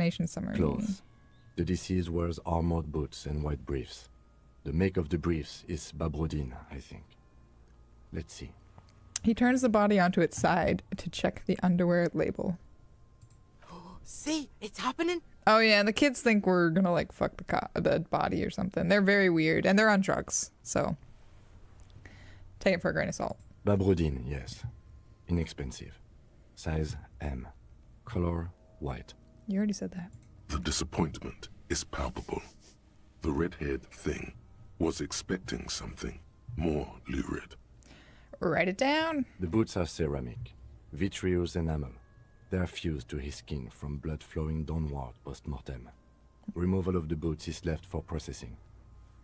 Explanation summary. Clothes. The deceased wears armored boots and white briefs. The make of the briefs is Babrodine, I think. Let's see. He turns the body onto its side to check the underwear label. See? It's happening? Oh yeah, the kids think we're gonna like fuck the body or something. They're very weird, and they're on drugs, so take it for a grain of salt. Babrodine, yes. Inexpensive. Size M. Color white. You already said that. The disappointment is palpable. The red-haired thing was expecting something more lurid. Write it down. The boots are ceramic. Vitreous enamel. They are fused to his skin from blood flowing downward post-mortem. Removal of the boots is left for processing.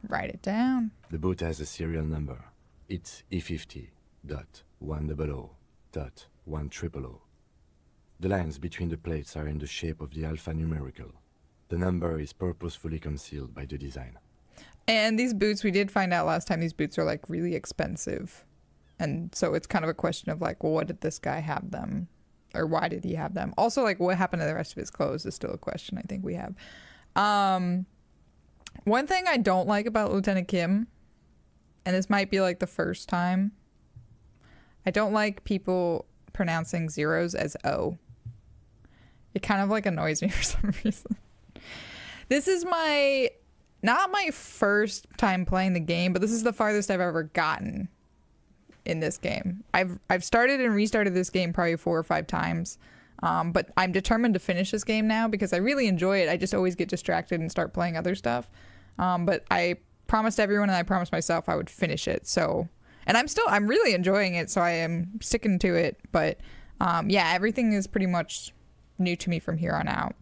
Write it down. The boot has a serial number. It's E50.100.100. The lines between the plates are in the shape of the alphanumerical. The number is purposefully concealed by the design. And these boots, we did find out last time, these boots are like really expensive. And so it's kind of a question of like, well, what did this guy have them? Or why did he have them? Also, like, what happened to the rest of his clothes is still a question I think we have. One thing I don't like about Lieutenant Kim, and this might be like the first time, I don't like people pronouncing zeros as O. It kind of like annoys me for some reason. This is not my first time playing the game, but this is the farthest I've ever gotten in this game. I've started and restarted this game probably 4 or 5 times, but I'm determined to finish this game now because I really enjoy it. I just always get distracted and start playing other stuff. But I promised everyone and I promised myself I would finish it. So, and I'm really enjoying it, so I am sticking to it. But yeah, everything is pretty much new to me from here on out.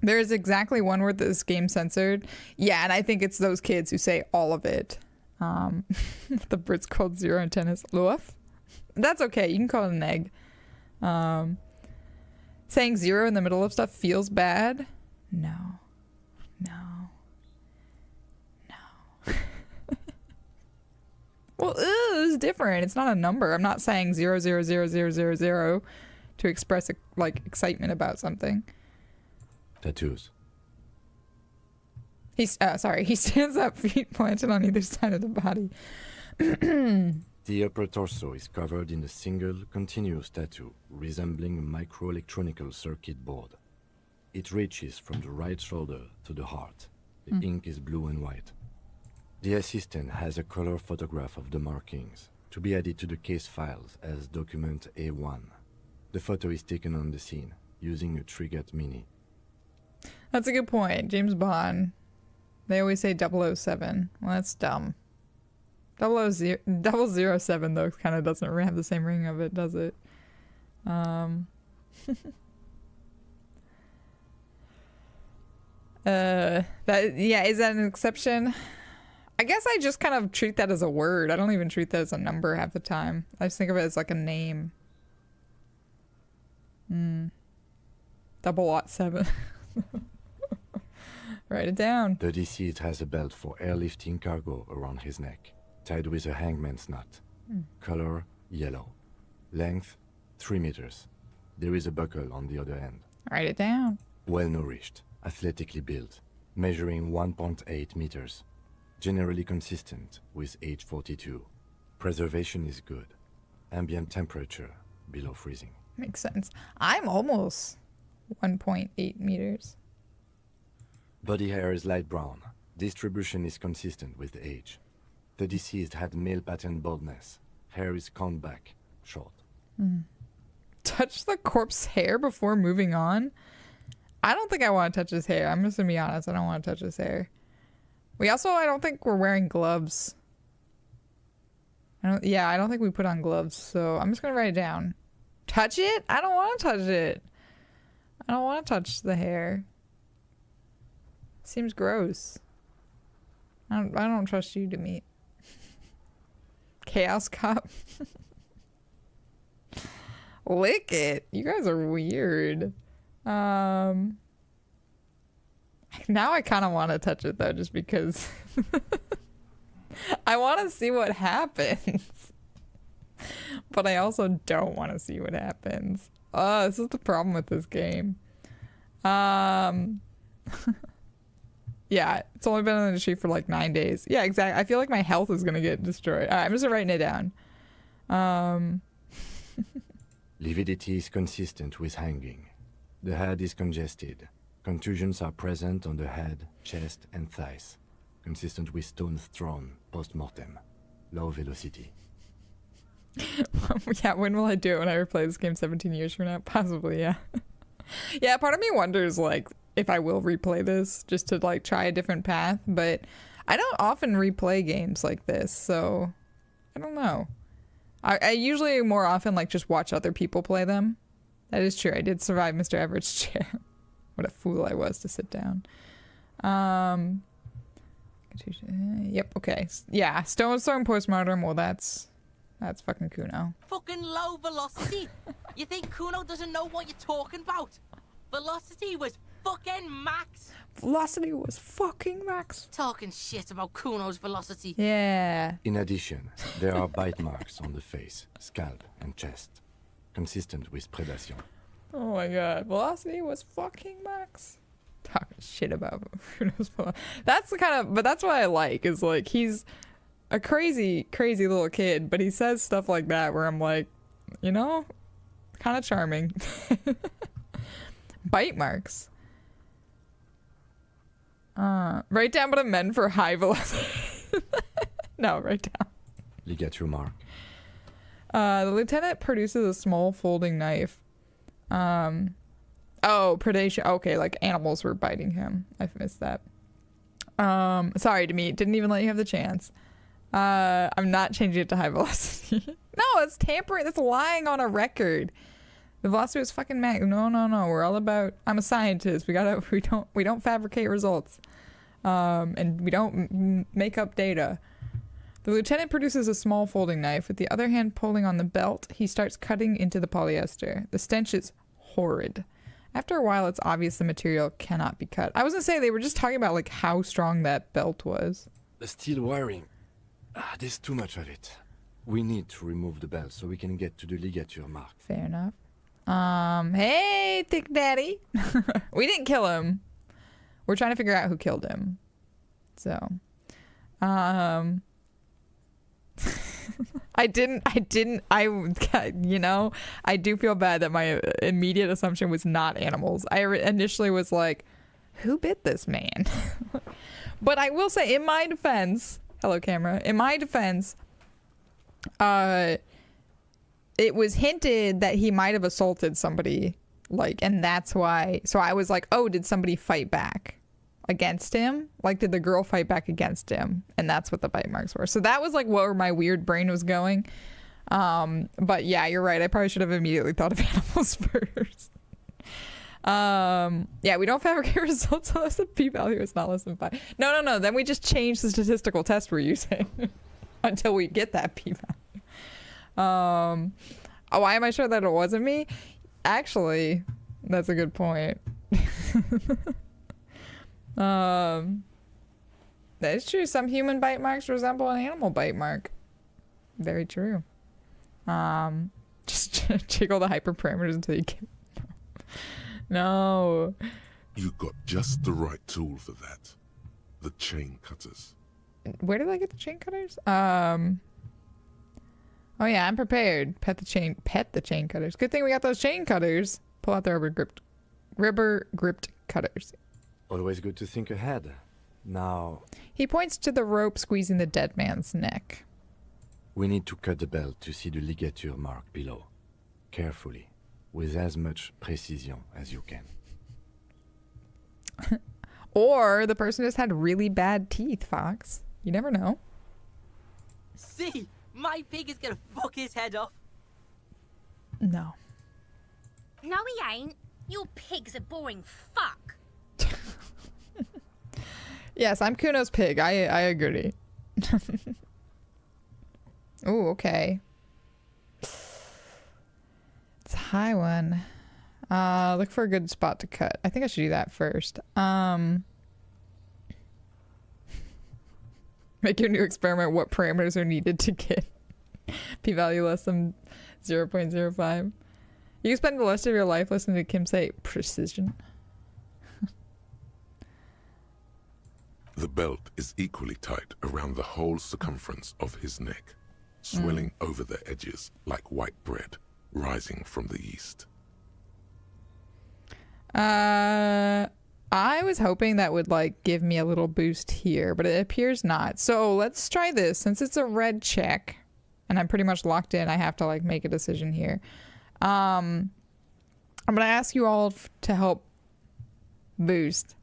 There is exactly one word that this game censored. Yeah, and I think it's those kids who say all of it. The Brits called 0 and 10 as loaf. That's okay. You can call it an egg. Saying 0 in the middle of stuff feels bad. No. Well, it's different. It's not a number. I'm not saying 0, 0, 0, 0, 0, 0 to express like excitement about something. Tattoos. He stands up, feet planted on either side of the body. The upper torso is covered in a single continuous tattoo resembling a microelectronical circuit board. It reaches from the right shoulder to the heart. The ink is blue and white. The assistant has a color photograph of the markings to be added to the case files as document A1. The photo is taken on the scene using a Trigat Mini. That's a good point. James Bond. They always say 007. Well, that's dumb. 007 though kind of doesn't have the same ring of it, does it? Is that an exception? I guess I just kind of treat that as a word. I don't even treat that as a number half the time. I just think of it as like a name. 007. Write it down. The deceased has a belt for airlifting cargo around his neck, tied with a hangman's knot. Color, yellow. Length, 3 meters. There is a buckle on the other end. Write it down. Well-nourished, athletically built, measuring 1.8 meters. Generally consistent with age 42. Preservation is good. Ambient temperature, below freezing. Makes sense. I'm almost 1.8 meters. Body hair is light brown. Distribution is consistent with age. The deceased had male pattern baldness. Hair is combed back, short. Touch the corpse's hair before moving on? I don't think I want to touch his hair. I'm just going to be honest. I don't want to touch his hair. I don't think we're wearing gloves. I don't think we put on gloves. So I'm just going to write it down. Touch it? I don't want to touch it. I don't want to touch the hair. Seems gross. I don't trust you to meet. Chaos Cop. Lick it. You guys are weird. Now I kind of want to touch it though, just because I want to see what happens. But I also don't want to see what happens. This is the problem with this game. Yeah, it's only been in the tree for like 9 days. Yeah, exactly. I feel like my health is gonna get destroyed. All right, I'm just writing it down. Lividity is consistent with hanging. The head is congested. Contusions are present on the head, chest, and thighs, consistent with stones thrown post-mortem. Low velocity. Yeah, when will I do it? When I replay this game 17 years from now? Possibly, yeah. Yeah, part of me wonders, like, if I will replay this just to, like, try a different path, but I don't often replay games like this, so I don't know. I usually more often, like, just watch other people play them. That is true. I did survive Mr. Everett's chair. What a fool I was to sit down. Yep, okay. Yeah, Stone Storm postmortem, well, that's fucking Kuno. Fucking low velocity. You think Kuno doesn't know what you're talking about? Velocity was fucking max. Velocity was fucking max. Talking shit about Kuno's velocity. Yeah. In addition, there are bite marks on the face, scalp, and chest, consistent with predation. Oh my god. Velocity was fucking max. Talking shit about Kuno's velocity. That's the kind of, but that's what I like, is like, he's a crazy, crazy little kid, but he says stuff like that where I'm like, you know, kind of charming. Bite marks. Write down what it meant for high velocity. No, write down. Ligature mark. The lieutenant produces a small folding knife. Oh, predation. Okay, like animals were biting him. I've missed that. Sorry, Demi. Didn't even let you have the chance. I'm not changing it to high velocity. No, it's tampering. That's lying on a record. The velocity was fucking max. No. We're all about. I'm a scientist. We don't fabricate results. And we don't make up data. The lieutenant produces a small folding knife. With the other hand pulling on the belt, he starts cutting into the polyester. The stench is horrid. After a while, it's obvious the material cannot be cut. I was gonna say, they were just talking about like how strong that belt was. The steel wiring. There's too much of it. We need to remove the belt so we can get to the ligature mark. Fair enough. Hey, Thick Daddy. We didn't kill him. We're trying to figure out who killed him. So, I do feel bad that my immediate assumption was not animals. I initially was like, who bit this man? But I will say, in my defense, hello camera, in my defense, it was hinted that he might have assaulted somebody, like, and that's why. So I was like, oh, did somebody fight back against him? Like, did the girl fight back against him? And that's what the bite marks were. So that was like where my weird brain was going. But yeah, you're right. I probably should have immediately thought of animals first. Yeah, we don't fabricate results unless the p-value is not less than 5. No. Then we just change the statistical test we're using until we get that p-value. Why am I sure that it wasn't me? Actually, that's a good point. That is true. Some human bite marks resemble an animal bite mark. Very true. Just jiggle the hyperparameters until you get. No. You got just the right tool for that. The chain cutters. Where did I get the chain cutters? Oh yeah, I'm prepared. Pet the chain cutters. Good thing we got those chain cutters. Pull out the rubber gripped cutters. Always good to think ahead. Now, He points to the rope squeezing the dead man's neck. we need to cut the belt to see the ligature mark below. Carefully, with as much precision as you can. Or the person just had really bad teeth, Fox. You never know. See, my pig is gonna fuck his head off. No. No, he ain't. Your pig's a boring fuck. Yes, I'm Kuno's pig. I agree. Oh, okay. It's a high one. Look for a good spot to cut. I think I should do that first. Make your new experiment. What parameters are needed to get p-value less than 0.05? You can spend the rest of your life listening to Kim say precision. The belt is equally tight around the whole circumference of his neck, swelling over the edges like white bread rising from the east. I was hoping that would like give me a little boost here, but it appears not. So let's try this. Since it's a red check and I'm pretty much locked in, I have to like make a decision here. I'm gonna ask you all to help boost.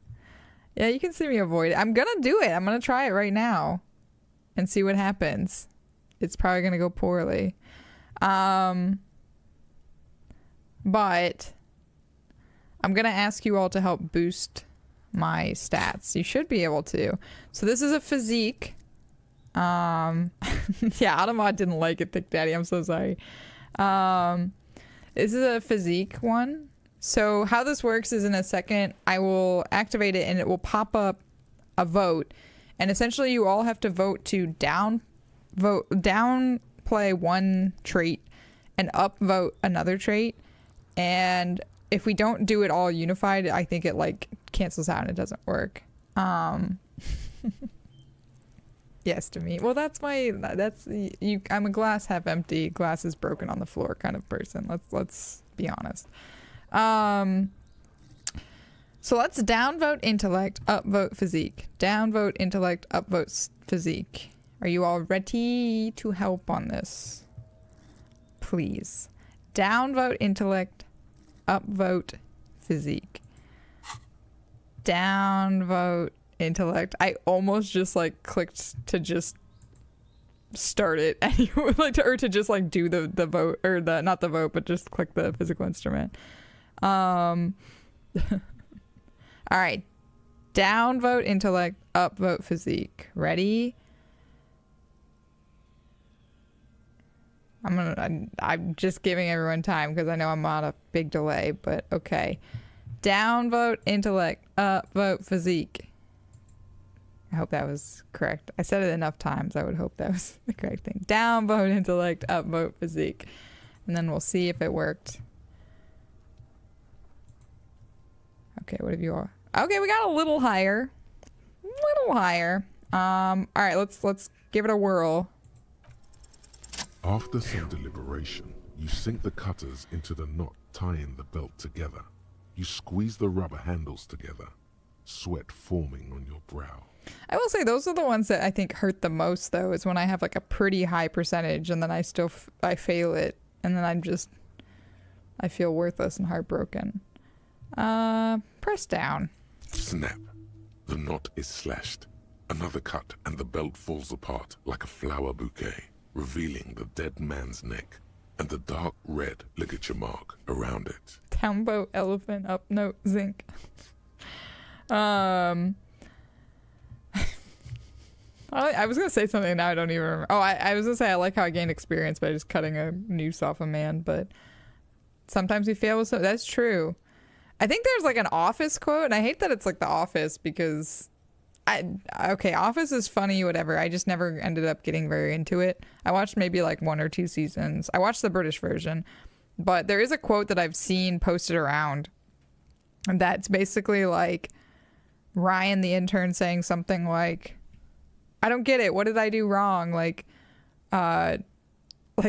Yeah, you can see me avoid it. I'm gonna do it. I'm gonna try it right now and see what happens. It's probably gonna go poorly. But I'm going to ask you all to help boost my stats. You should be able to. So this is a physique. Yeah, Automod didn't like it, Thick Daddy. I'm so sorry. This is a physique one. So how this works is in a second, I will activate it and it will pop up a vote. And essentially you all have to vote to down play one trait and upvote another trait. And if we don't do it all unified, I think it like cancels out and it doesn't work. Yes to me. Well, that's you. I'm a glass half empty, glass is broken on the floor kind of person. Let's be honest. So let's downvote intellect, upvote physique. Downvote intellect, upvote physique. Are you all ready to help on this? Please. Downvote intellect, upvote physique. Downvote intellect. I almost just like clicked to just start it and you would like to, or to just like do the vote, or the not the vote, but just click the physical instrument. All right. Downvote intellect, upvote physique. Ready? I'm just giving everyone time because I know I'm on a big delay, but okay. Downvote intellect, upvote physique. I hope that was correct. I said it enough times. I would hope that was the correct thing. Downvote intellect, upvote physique. And then we'll see if it worked. Okay, what have you all? Okay, we got a little higher. Little higher. All right, let's give it a whirl. After some deliberation, you sink the cutters into the knot tying the belt together. You squeeze the rubber handles together, sweat forming on your brow. I will say those are the ones that I think hurt the most, though, is when I have like a pretty high percentage and then I still I fail it, and then I feel worthless and heartbroken. Press down. Snap. The knot is slashed. Another cut and the belt falls apart like a flower bouquet, revealing the dead man's neck and the dark red ligature mark around it. Downvote elephant, upnote zinc. I was gonna say something, now I don't even remember. Oh, I was gonna say I like how I gained experience by just cutting a noose off a man, but sometimes we fail with so that's true. I think there's like an Office quote, and I hate that it's like The Office because Office is funny, whatever. I just never ended up getting very into it. I watched maybe like 1 or 2 seasons. I watched the British version, but there is a quote that I've seen posted around, and that's basically like Ryan the intern saying something like, I don't get it. What did I do wrong? Like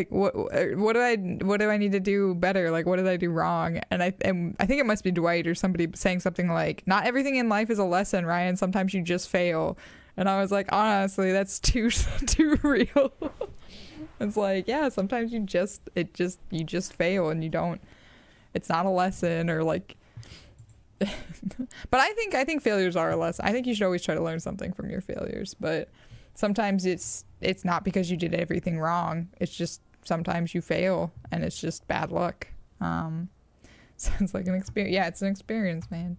what do I need to do better? Like, what did I do wrong? And I think it must be Dwight or somebody saying something like, not everything in life is a lesson, Ryan. Sometimes you just fail. And I was like, honestly, that's too real. It's like, yeah, sometimes you just fail and you don't, it's not a lesson, or like, but I think failures are a lesson. I think you should always try to learn something from your failures, but sometimes it's not because you did everything wrong. It's just sometimes you fail and it's just bad luck. Sounds like an experience. Yeah, it's an experience, man.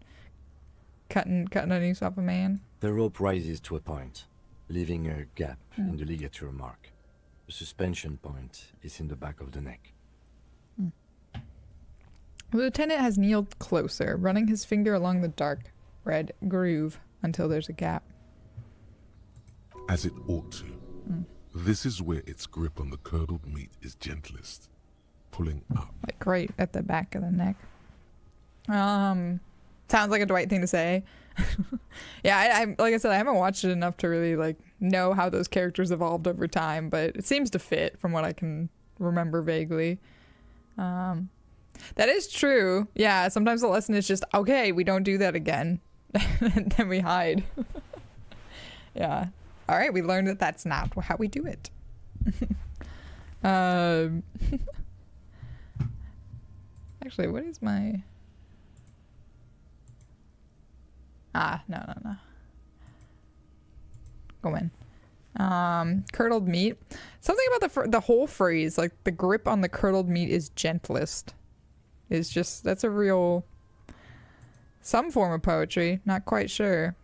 Cutting a noose off a man. The rope rises to a point, leaving a gap in the ligature mark. The suspension point is in the back of the neck. The lieutenant has kneeled closer, running his finger along the dark red groove until there's a gap. As it ought to. This is where its grip on the curdled meat is gentlest, pulling up. Like right at the back of the neck. Sounds like a Dwight thing to say. Yeah, I like I said, I haven't watched it enough to really like know how those characters evolved over time, but it seems to fit from what I can remember vaguely. That is true. Yeah, sometimes the lesson is just, okay, we don't do that again. And then we hide. Yeah. All right, we learned that that's not how we do it. Actually, what is my... no. Go in. Curdled meat. Something about the whole phrase, like the grip on the curdled meat is gentlest. Is just, that's a real... some form of poetry. Not quite sure.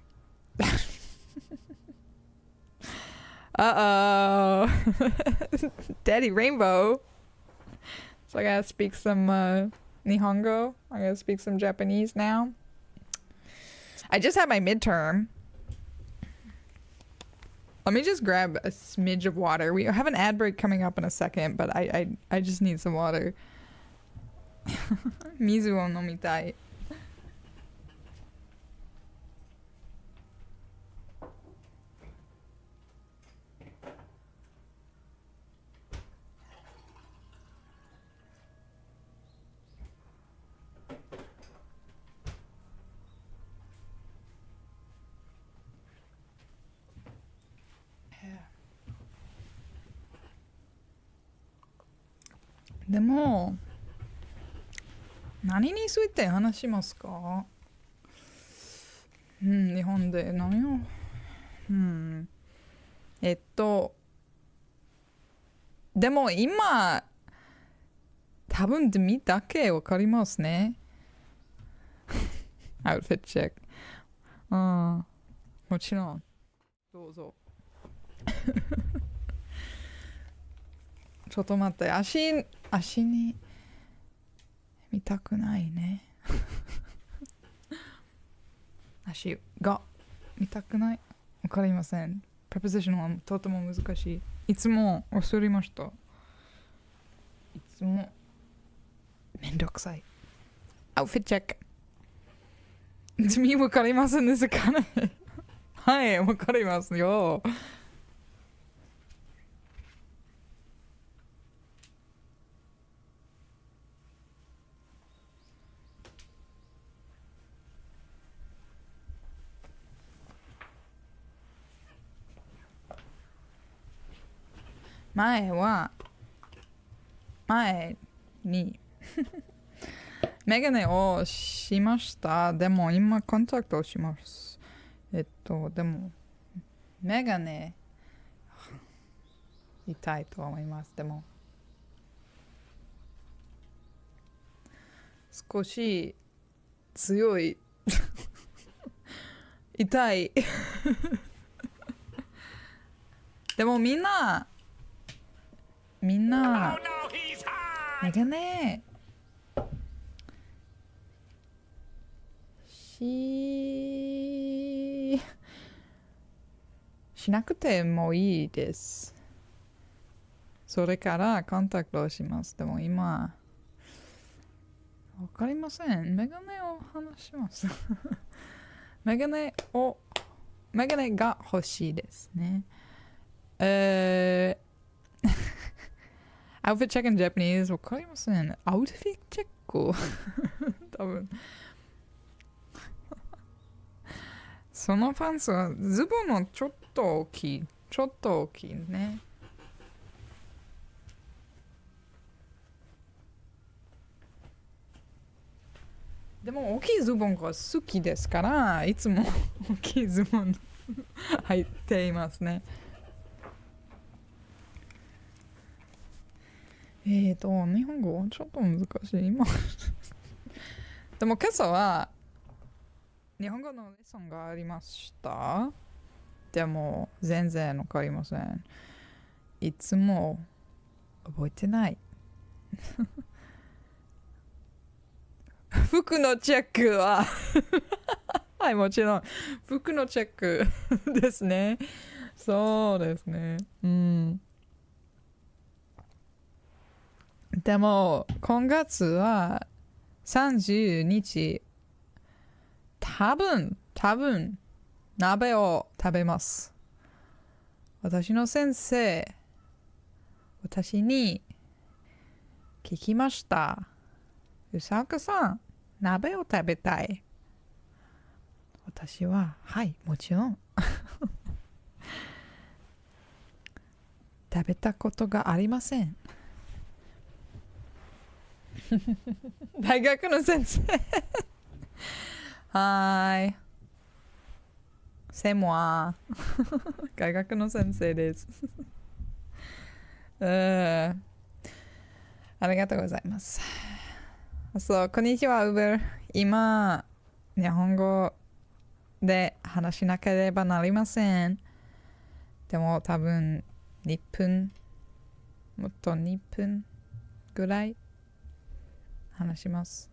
Uh-oh. Daddy Rainbow. So I gotta speak some Nihongo. I gotta speak some Japanese now. I just had my midterm. Let me just grab a smidge of water. We have an ad break coming up in a second, but I just need some water. Mizu wo nomitai.でも何について話しますか？日本で何をでも今多分見だけわかりますね。アウトフィットチェック。もちろん。どうぞ。ちょっと待って、足に見たくないね。足が見たくない。わかりません。プレポジションはとても難しい。いつも忘れました。いつもめんどくさい。アウトフィットチェック。君わかりませんですかね。はい、わかりますよ。前にメガネをしました。でも今コンタクトをします。でもメガネ痛いと思います。でも少し強い痛いでもみんなメガネしなくてもいいです。それからコンタクトをします。でも今わかりません。メガネを話しますメガネが欲しいですね。アウトフィットチェック in Japanese わかりません。アウトフィットチェック多分そのパンツはズボンのちょっと大きいね。でも大きいズボンが好きですからいつも大きいズボン履いていますね。日本語ちょっと難しい今でも今朝は日本語のレッスンがありました。でも全然わかりません。いつも覚えてない服のチェックははいもちろん服のチェックですね。そうですね。でも今月は30日多分多分鍋を食べます。私の先生、私に聞きました。うさくさん、鍋を食べたい。私は、はい、もちろん。食べたことがありません。大学の先生。はーい。C'est moi。大学の先生です。ありがとうございます。そう、こんにちは、ウーバー。今、日本語で話しなければなりません。でも多分、2分、もっと2分ぐらい話します。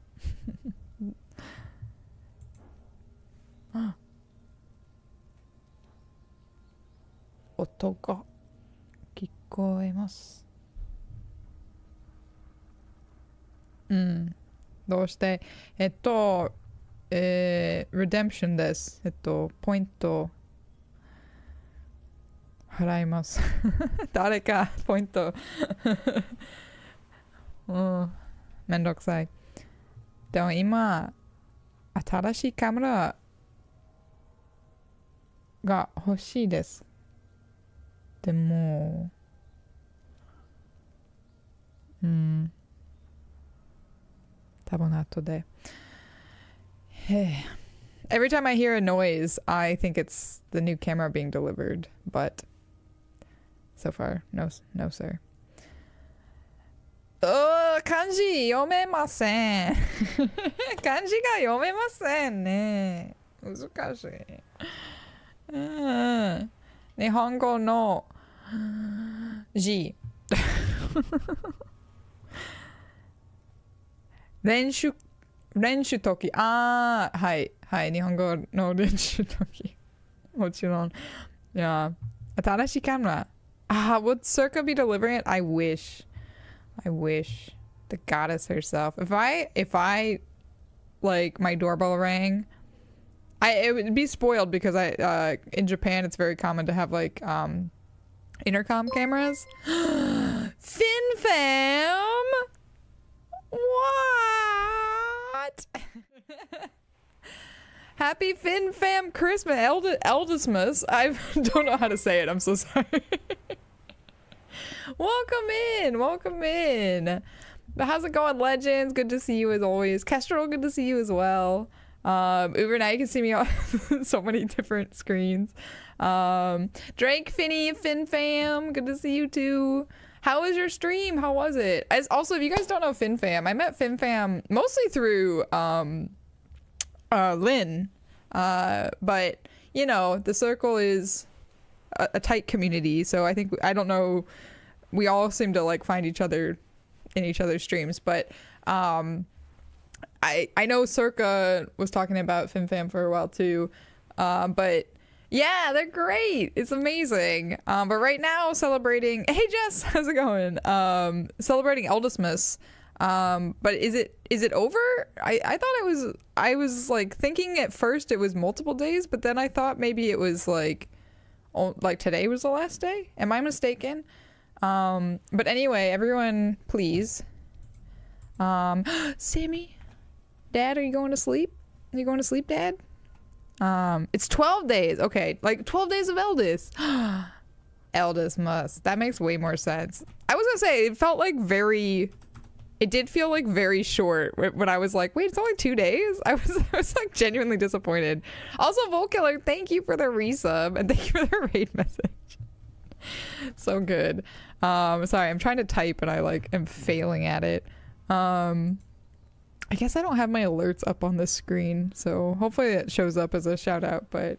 音が聞こえます。うん。どうして、redemption です。ポイント払います。誰かポイント。うん。めんどくさい。でも今、新しいカメラが欲しいです。でも、多分後で。Every time I hear a noise, I think it's the new camera being delivered, but so far, no, sir. 漢字読めません。漢字が読めませんね。難しい。日本語の字。練習時。はい。日本語の練習時。もちろん。いや、新しいカメラ。would Circa be delivering it? I wish. The goddess herself. If I like my doorbell rang, it would be spoiled because in Japan it's very common to have like intercom cameras. FinFam. What? Happy FinFam Christmas, Eldismas. I don't know how to say it. I'm so sorry. Welcome in. How's it going, Legends? Good to see you as always. Kestrel, good to see you as well. Uber, now you can see me on so many different screens. Drake, Finny, FinFam, good to see you too. How was your stream? How was it? Also, if you guys don't know FinFam, I met FinFam mostly through Lynn. But, you know, the circle is a tight community, so I don't know, we all seem to like find each other in each other's streams, but I know Circa was talking about FinFam for a while too, but yeah, they're great. It's amazing. But right now celebrating, hey Jess, how's it going? Celebrating Eldismas. But is it over? I thought I was like thinking at first it was multiple days, but then I thought maybe it was like today was the last day. Am I mistaken? But anyway, everyone, please. Sammy, Dad, are you going to sleep? Are you going to sleep, Dad? It's 12 days. Okay, like 12 days of Eldis. Eldis must. That makes way more sense. I was gonna say, it did feel like very short when I was like, wait, it's only 2 days? I was like genuinely disappointed. Also, Volkiller, thank you for the resub and thank you for the raid message. So good. Sorry, I'm trying to type and I like am failing at it. I guess I don't have my alerts up on this screen, so hopefully it shows up as a shout out, but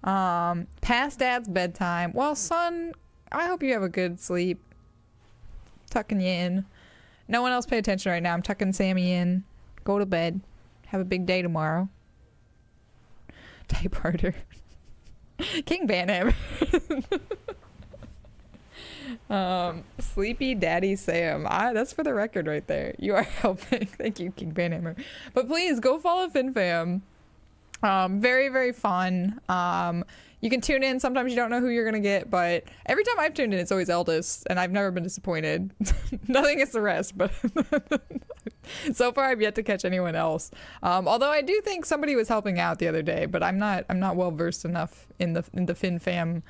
past Dad's bedtime. Well, son, I hope you have a good sleep. Tucking you in. No one else pay attention right now. I'm tucking Sammy in. Go to bed. Have a big day tomorrow. Type harder. King Banham. Sleepy Daddy Sam. That's for the record right there. You are helping. Thank you, King Banhammer. But please go follow FinFam. Very, very fun. You can tune in. Sometimes you don't know who you're gonna get, but every time I've tuned in, it's always Eldest, and I've never been disappointed. Nothing against the rest, but so far I've yet to catch anyone else. Although I do think somebody was helping out the other day, but I'm not well versed enough in the FinFam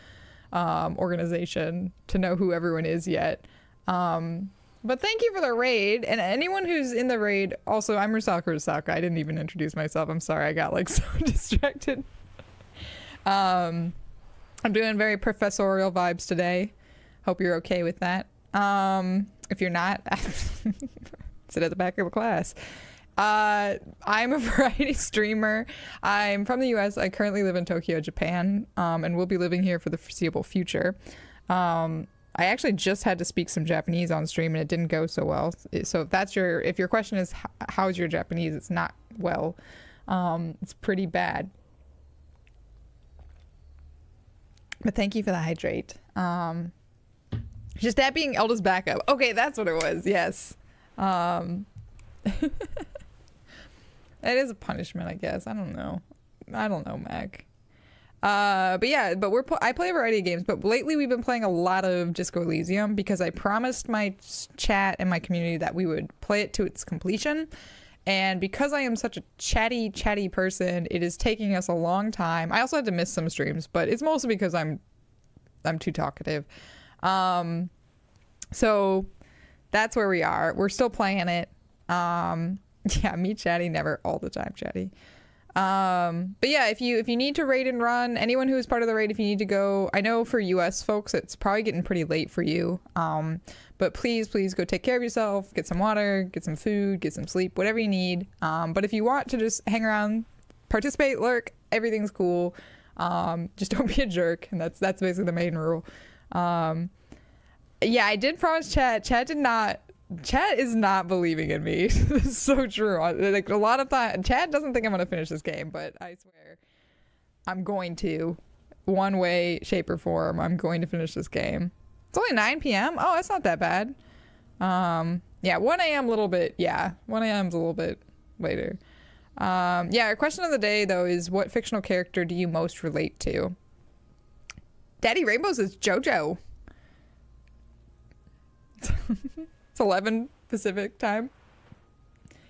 organization to know who everyone is yet. But thank you for the raid, and anyone who's in the raid. Also, I'm Rusaka. I didn't even introduce myself. I'm sorry, I got like so distracted. I'm doing very professorial vibes today. Hope you're okay with that. If you're not, sit at the back of the class. I'm a variety streamer. I'm from the US. I currently live in Tokyo, Japan, and will be living here for the foreseeable future. I actually just had to speak some Japanese on stream and it didn't go so well. So if your question is how's your Japanese, it's not well. It's pretty bad. But thank you for the hydrate. Just that being Elda's backup. Okay, that's what it was. Yes. It is a punishment, I guess. I don't know, Mac. But yeah, I play a variety of games, but lately we've been playing a lot of Disco Elysium because I promised my chat and my community that we would play it to its completion. And because I am such a chatty person, it is taking us a long time. I also had to miss some streams, but it's mostly because I'm too talkative. So that's where we are. We're still playing it. Yeah, me chatty, never all the time chatty. But yeah, if you need to raid and run, anyone who is part of the raid, if you need to go, I know for US folks it's probably getting pretty late for you. But please go take care of yourself, get some water, get some food, get some sleep, whatever you need. But if you want to just hang around, participate, lurk, everything's cool. Just don't be a jerk, and that's basically the main rule. Yeah, I did promise chat. Chat is not believing in me. This is so true. Like a lot of time, Chat doesn't think I'm gonna finish this game, but I swear I'm going to. One way, shape, or form, I'm going to finish this game. It's only 9 p.m. Oh, that's not that bad. Yeah, 1 a.m. a little bit. Yeah, 1 a.m. is a little bit later. Yeah, our question of the day though is, what fictional character do you most relate to? Daddy Rainbows is JoJo. It's 11 Pacific time.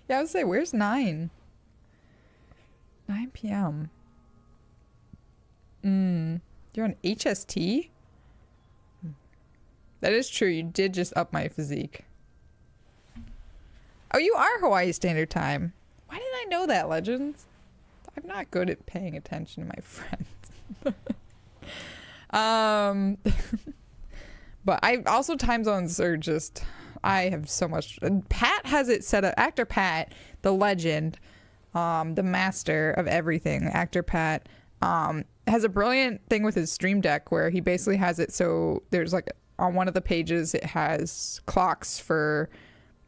Yeah, I would say, where's 9? 9 p.m. You're on HST? That is true. You did just up my physique. Oh, you are Hawaii Standard Time. Why did I know that, Legends? I'm not good at paying attention to my friends. But I also, time zones are just, I have so much. Pat has it set up. Actor Pat, the legend, the master of everything. Actor Pat has a brilliant thing with his Stream Deck where he basically has it so there's like on one of the pages it has clocks for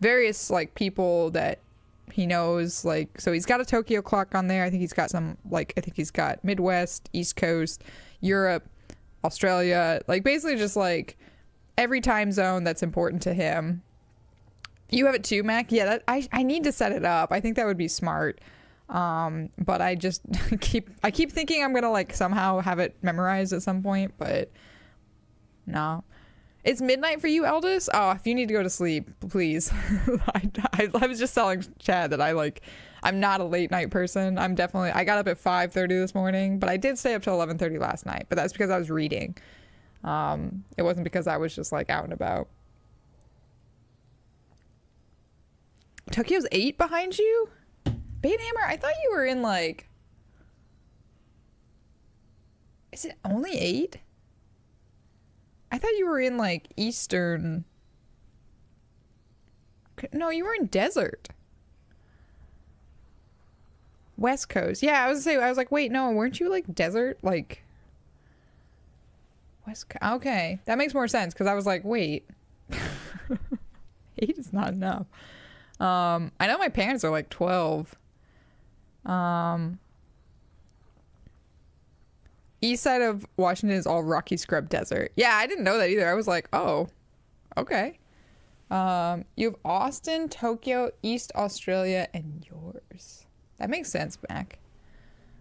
various like people that he knows. Like, so he's got a Tokyo clock on there. I think he's got some, like, I think he's got Midwest, East Coast, Europe, Australia, like basically just like every time zone that's important to him. You have it too, Mac? Yeah, that, I need to set it up. I think that would be smart. But I just keep thinking I'm gonna like somehow have it memorized at some point, but no. It's midnight for you, Eldest? Oh, if you need to go to sleep, please. I was just telling Chad that I'm not a late night person. I got up at 5:30 this morning, but I did stay up till 11:30 last night, but that's because I was reading. It wasn't because I was just like out and about. Tokyo's 8 behind you? Baithammer, I thought you were in like... Is it only 8? I thought you were in like Eastern... No, you were in Desert. West Coast. Yeah, I was like, wait, no, weren't you like Desert? Like... West Coast. Okay, that makes more sense because I was like, wait. 8 is not enough. I know my parents are like 12. East side of Washington is all rocky scrub desert. Yeah, I didn't know that either. I was like, oh, okay. You have Austin, Tokyo, East Australia, and yours. That makes sense, Mac.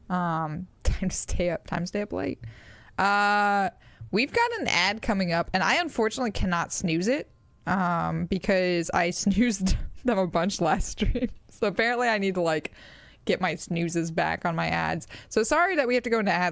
Time to stay up late. We've got an ad coming up, and I unfortunately cannot snooze it because I snoozed them a bunch last stream. So apparently I need to like get my snoozes back on my ads. So sorry that we have to go into ads